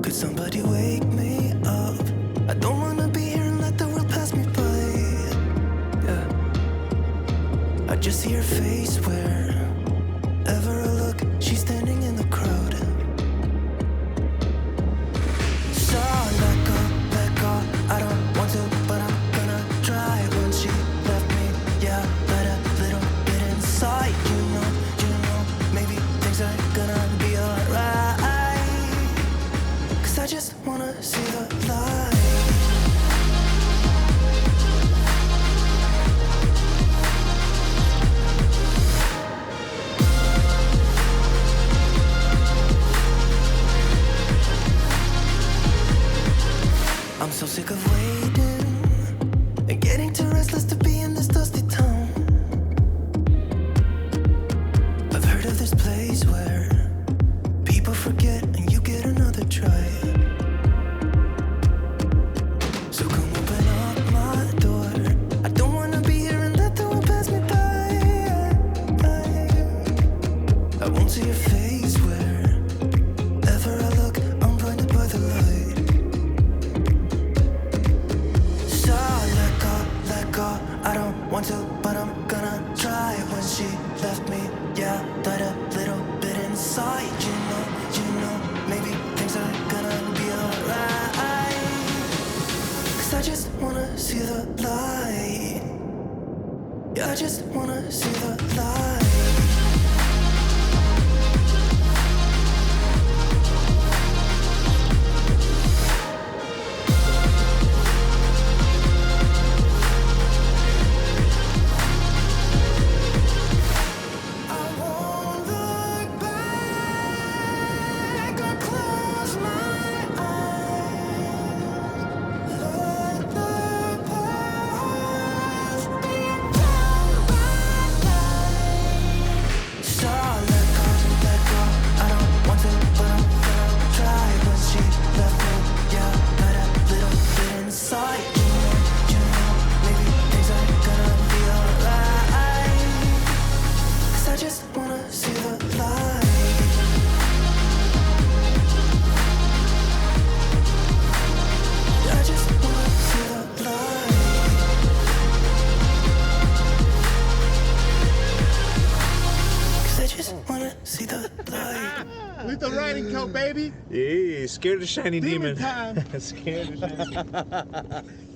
Could somebody wake me up? I don't wanna be here and let the world pass me by. Yeah, I just see her face wherever I look. She's standing in the crowd. So let go, I don't want to, but I'm gonna try. When she left me, yeah, let a little bit inside. You know, maybe things are gonna be alright. Cause I just wanna see the light. I'm so sick of waiting and getting too restless to be in this dusty town. I've heard of this place where people forget and you get another try. So come open up my door. I don't wanna be here and let the world pass me by. I won't see your face wherever I look. I'm blinded by the light. I don't want to, but I'm gonna try. When she left me, yeah, died a little bit inside. You know, maybe things are gonna be alright. Cause I just wanna see the light. Yeah, I just wanna see the light. Baby. Yeah, scared of shiny demon. Time. Scared of shiny.